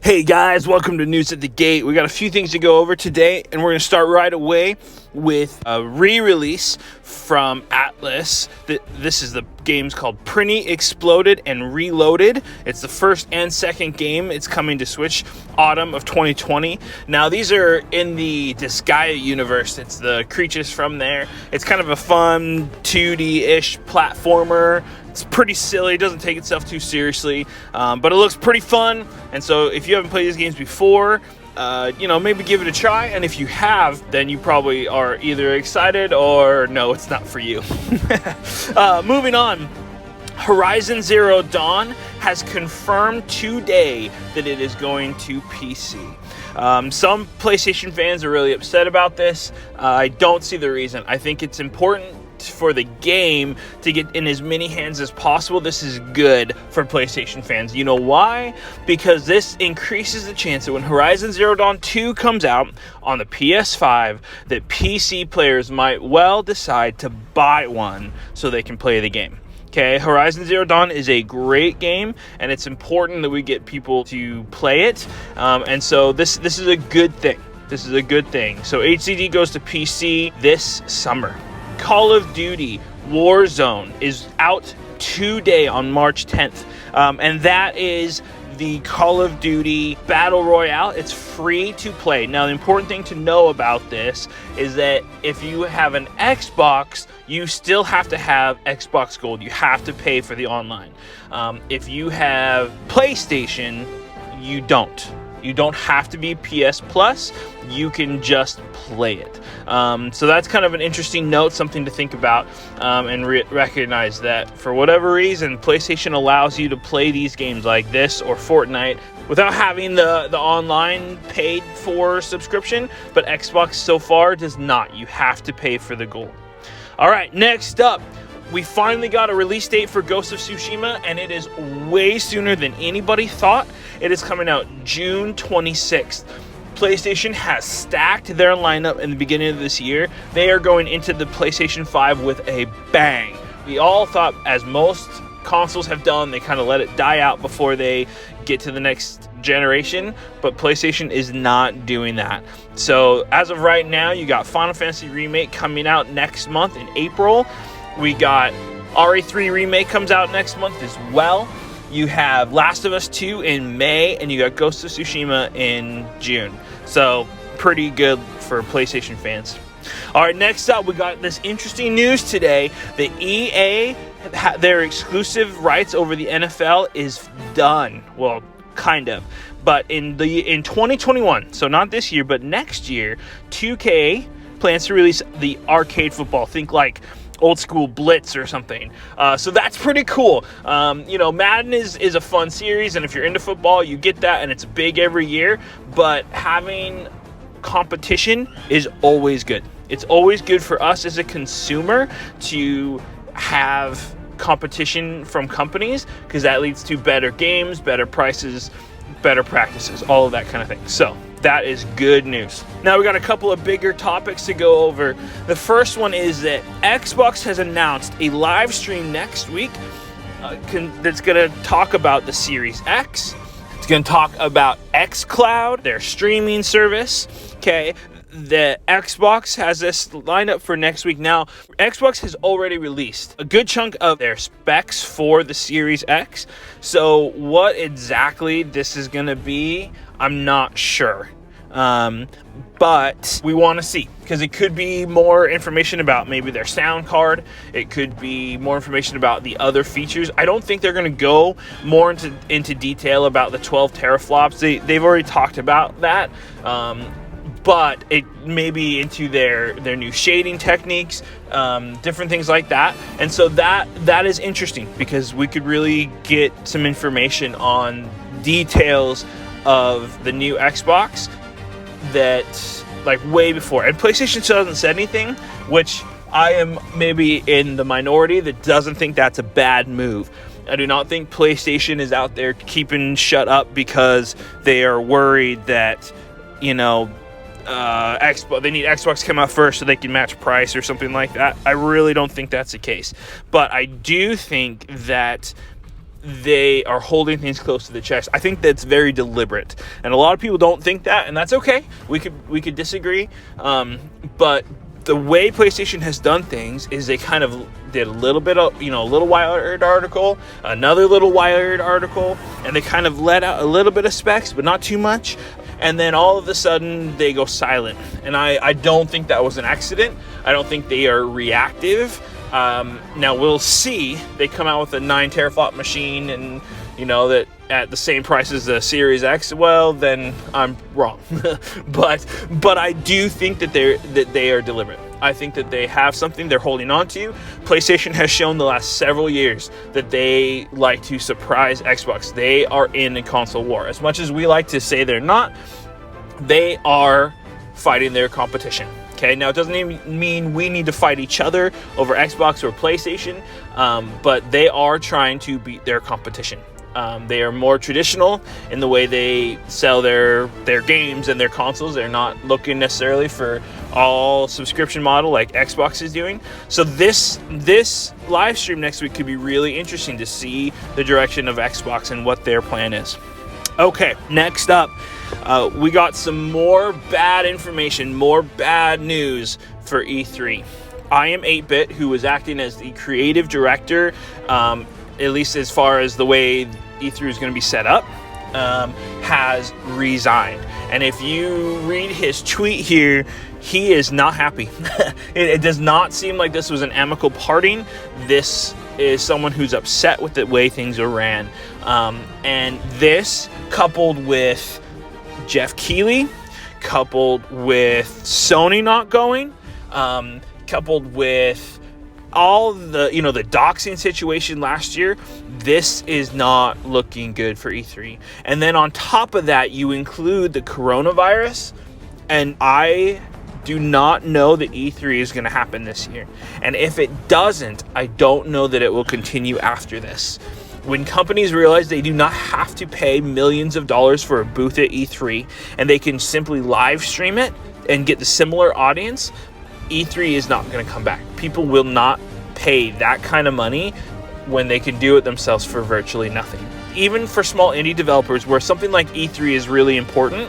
Hey guys, welcome to News at the Gate. We got a few things to go over today, and we're going to start right away with a re-release from Atlas. This is the game's called Prinny Exploded and Reloaded. It's the first and second game. It's coming to Switch autumn of 2020. Now, these are in the Disgaea universe. It's the creatures from there. It's kind of a fun 2D-ish platformer. It's pretty silly. It doesn't take itself too seriously, but it looks pretty fun. And so if you haven't played these games before, maybe give it a try. And if you have, then you probably are either excited or no, it's not for you. Moving on. Horizon Zero Dawn has confirmed today that it is going to PC. Some PlayStation fans are really upset about this. I don't see the reason. I think it's important for the game to get in as many hands as possible. This is good for PlayStation fans. You know why? Because this increases the chance that when Horizon Zero Dawn 2 comes out on the PS5, that PC players might well decide to buy one so they can play the game. Okay, Horizon Zero Dawn is a great game, and it's important that we get people to play it. And so this is a good thing. This is a good thing. So HCD goes to PC this summer. Call of Duty Warzone is out today on March 10th. And that is the Call of Duty Battle Royale. It's free to play. Now, the important thing to know about this is that if you have an Xbox, you still have to have Xbox Gold. You have to pay for the online. If you have PlayStation, you don't. You don't have to be PS Plus. You can just play it. So that's kind of an interesting note, something to think about, and recognize that for whatever reason, PlayStation allows you to play these games like this or Fortnite without having the online paid for subscription, but Xbox so far does not. You have to pay for the gold. All right, next up, we finally got a release date for Ghost of Tsushima, and it is way sooner than anybody thought. It is coming out June 26th. PlayStation has stacked their lineup in the beginning of this year. They are going into the PlayStation 5 with a bang. We all thought, as most consoles have done, they kind of let it die out before they get to the next generation, but PlayStation is not doing that. So as of right now, you got Final Fantasy Remake coming out next month in April. We got RE3 Remake comes out next month as well. You have Last of Us 2 in May, and you got Ghost of Tsushima in June. So pretty good for PlayStation fans. All right, next up, we got this interesting news today. The EA, their exclusive rights over the NFL is done. Well, kind of. But in 2021, so not this year, but next year, 2K plans to release the arcade football. Think like old school Blitz or something. So that's pretty cool. Madden is a fun series, and if you're into football, you get that, and it's big every year. But having competition is always good. It's always good for us as a consumer to have competition from companies, because that leads to better games, better prices, better practices, all of that kind of thing. So that is good news. Now we got a couple of bigger topics to go over. The first one is that Xbox has announced a live stream next week that's going to talk about the Series X. It's going to talk about xCloud, their streaming service. Okay, the Xbox has this lineup for next week. Now, Xbox has already released a good chunk of their specs for the Series X. So what exactly this is going to be, I'm not sure. But we want to see, because it could be more information about maybe their sound card. It could be more information about the other features. I don't think they're going to go more into detail about the 12 teraflops. They've already talked about that. But it may be into their new shading techniques, different things like that. And so that is interesting, because we could really get some information on details of the new Xbox that, like, way before. And PlayStation still hasn't said anything, which I am maybe in the minority that doesn't think that's a bad move. I do not think PlayStation is out there keeping shut up because they are worried that, they need Xbox to come out first so they can match price or something like that. I really don't think that's the case. But I do think that they are holding things close to the chest. I think that's very deliberate, and a lot of people don't think that, and that's okay. We could disagree, but the way PlayStation has done things is they kind of did a little bit of, a little Wired article, another little Wired article, and they kind of let out a little bit of specs, but not too much. And then all of a sudden they go silent. And I don't think that was an accident. I don't think they are reactive. Now we'll see. They come out with a 9 teraflop machine and, that at the same price as the Series X. Well, then I'm wrong. but I do think that they are deliberate. I think that they have something they're holding on to. PlayStation has shown the last several years that they like to surprise Xbox. They are in a console war. As much as we like to say they're not, they are fighting their competition. Okay, now it doesn't even mean we need to fight each other over Xbox or PlayStation, but they are trying to beat their competition. They are more traditional in the way they sell their games and their consoles. They're not looking necessarily for all subscription model like Xbox is doing. So this live stream next week could be really interesting to see the direction of Xbox and what their plan is. Okay, next up, we got some more bad information, more bad news for E3. I Am 8-Bit, who was acting as the creative director, at least as far as the way E3 is going to be set up, has resigned. And if you read his tweet here, he is not happy. It does not seem like this was an amicable parting. This is someone who's upset with the way things are ran. And this, coupled with Jeff Keighley, coupled with Sony not going, coupled with all the doxing situation last year, this is not looking good for E3. And then on top of that, you include the coronavirus, and I do not know that E3 is going to happen this year. And if it doesn't, I don't know that it will continue after this. When companies realize they do not have to pay millions of dollars for a booth at E3, and they can simply live stream it and get the similar audience, E3 is not going to come back. People will not pay that kind of money when they can do it themselves for virtually nothing. Even for small indie developers where something like E3 is really important,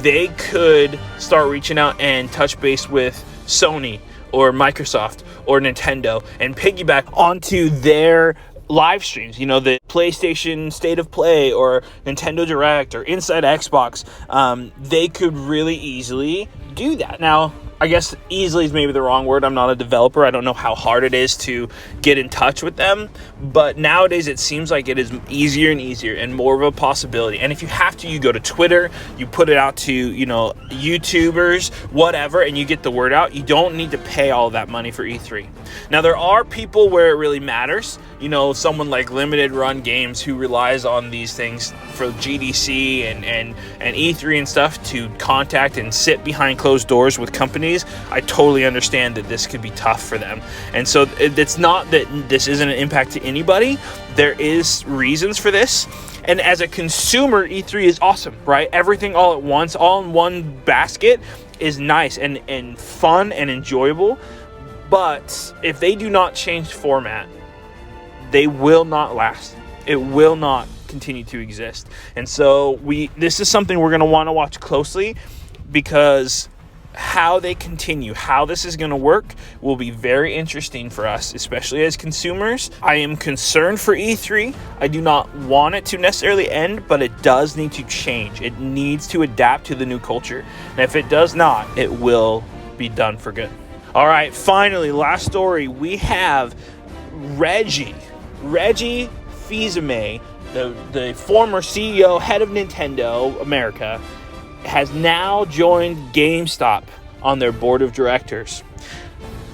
they could start reaching out and touch base with Sony or Microsoft or Nintendo and piggyback onto their live streams, the PlayStation State of Play or Nintendo Direct or Inside Xbox. They could really easily do that. Now, I guess easily is maybe the wrong word. I'm not a developer. I don't know how hard it is to get in touch with them. But nowadays it seems like it is easier and easier and more of a possibility. And if you have to, you go to Twitter, you put it out to, YouTubers, whatever, and you get the word out. You don't need to pay all that money for E3. Now, there are people where it really matters. Someone like Limited Run Games who relies on these things for GDC and E3 and stuff to contact and sit behind closed doors with companies. I totally understand that this could be tough for them. And so it's not that this isn't an impact to anybody. There is reasons for this. And as a consumer, E3 is awesome, right? Everything all at once, all in one basket is nice and fun and enjoyable. But if they do not change format, they will not last. It will not continue to exist. And so this is something we're going to want to watch closely, because how they continue, how this is going to work will be very interesting for us, especially as consumers. I am concerned for E3. I do not want it to necessarily end, but it does need to change. It needs to adapt to the new culture. And if it does not, it will be done for good. All right, finally, last story. We have Reggie Fils-Aime, the former CEO, head of Nintendo America, has now joined GameStop on their board of directors.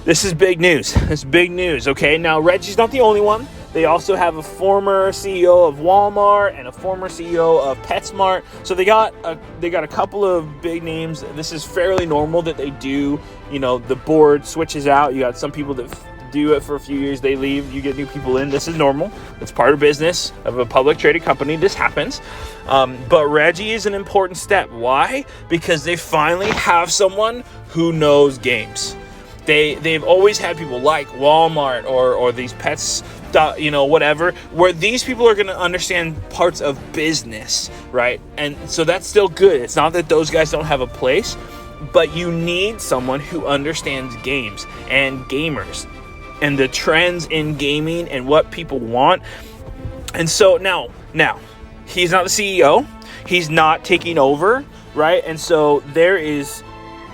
This is big news. It's big news, okay? Now, Reggie's not the only one. They also have a former CEO of Walmart and a former CEO of PetSmart. So they got a couple of big names. This is fairly normal that they do. The board switches out. You got some people that do it for a few years, they leave, you get new people in. This is normal. It's part of business of a public traded company. This happens. But Reggie is an important step. Why? Because they finally have someone who knows games. They've always had people like Walmart or these pets whatever, where these people are going to understand parts of business, right? And so that's still good. It's not that those guys don't have a place, but you need someone who understands games and gamers and the trends in gaming and what people want. And so now he's not the CEO, he's not taking over, right? And so there is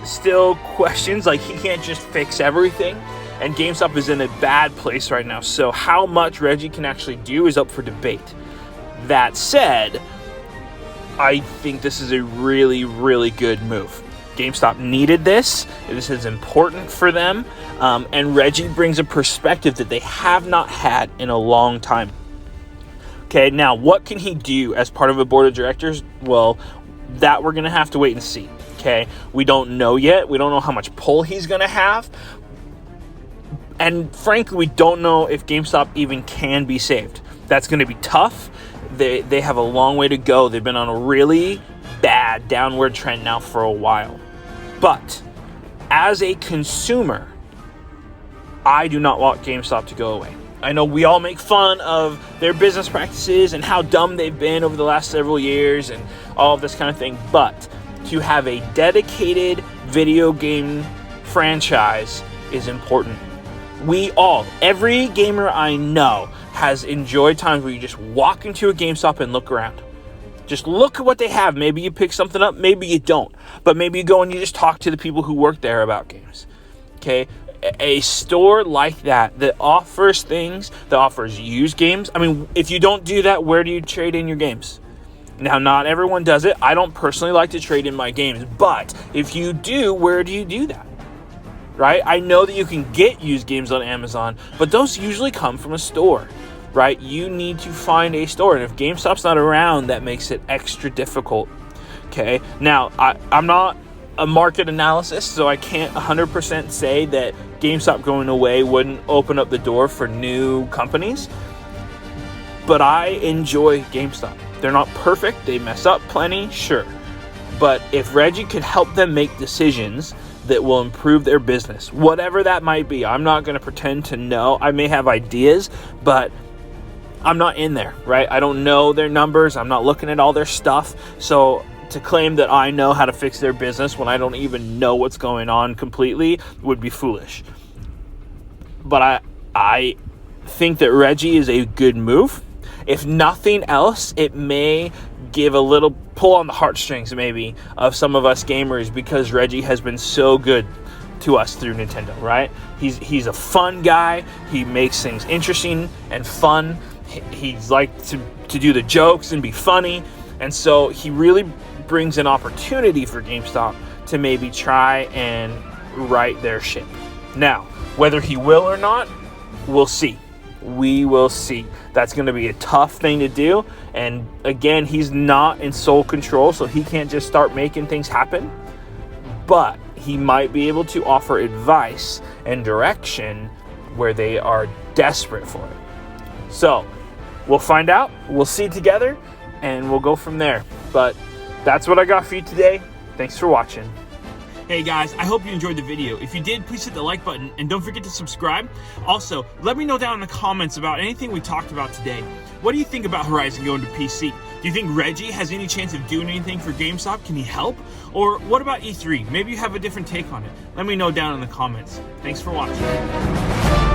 still questions, like he can't just fix everything, and GameStop is in a bad place right now. So how much Reggie can actually do is up for debate. That said, I think this is a really, really good move. GameStop needed this. This is important for them. And Reggie brings a perspective that they have not had in a long time. Okay, now what can he do as part of a board of directors? Well, that we're going to have to wait and see. Okay, we don't know yet. We don't know how much pull he's going to have. And frankly, we don't know if GameStop even can be saved. That's going to be tough. They have a long way to go. They've been on a really bad downward trend now for a while. But as a consumer, I do not want GameStop to go away. I know we all make fun of their business practices and how dumb they've been over the last several years and all of this kind of thing. But to have a dedicated video game franchise is important. Every gamer I know has enjoyed times where you just walk into a GameStop and look around. Just look at what they have. Maybe you pick something up, maybe you don't. But maybe you go and you just talk to the people who work there about games. Okay? A store like that offers things, that offers used games. I mean, if you don't do that, where do you trade in your games? Now, not everyone does it. I don't personally like to trade in my games. But if you do, where do you do that? Right? I know that you can get used games on Amazon, but those usually come from a store, right? You need to find a store. And if GameStop's not around, that makes it extra difficult. Okay? Now, I'm not a market analysis, so I can't 100% say that GameStop going away wouldn't open up the door for new companies. But I enjoy GameStop. They're not perfect. They mess up plenty, sure. But if Reggie could help them make decisions that will improve their business, whatever that might be, I'm not going to pretend to know. I may have ideas, but I'm not in there, right? I don't know their numbers. I'm not looking at all their stuff. So to claim that I know how to fix their business when I don't even know what's going on completely would be foolish. But I think that Reggie is a good move. If nothing else, it may give a little pull on the heartstrings maybe of some of us gamers, because Reggie has been so good to us through Nintendo, right? He's a fun guy. He makes things interesting and fun. He's like to do the jokes and be funny. And so he really brings an opportunity for GameStop to maybe try and right their ship. Now, whether he will or not, we'll see. We will see. That's going to be a tough thing to do. And again, he's not in sole control, so he can't just start making things happen. But he might be able to offer advice and direction where they are desperate for it. So we'll find out. We'll see together, and we'll go from there. But that's what I got for you today. Thanks for watching. Hey guys, I hope you enjoyed the video. If you did, please hit the like button and don't forget to subscribe. Also, let me know down in the comments about anything we talked about today. What do you think about Horizon going to PC? Do you think Reggie has any chance of doing anything for GameStop? Can he help? Or what about E3? Maybe you have a different take on it. Let me know down in the comments. Thanks for watching.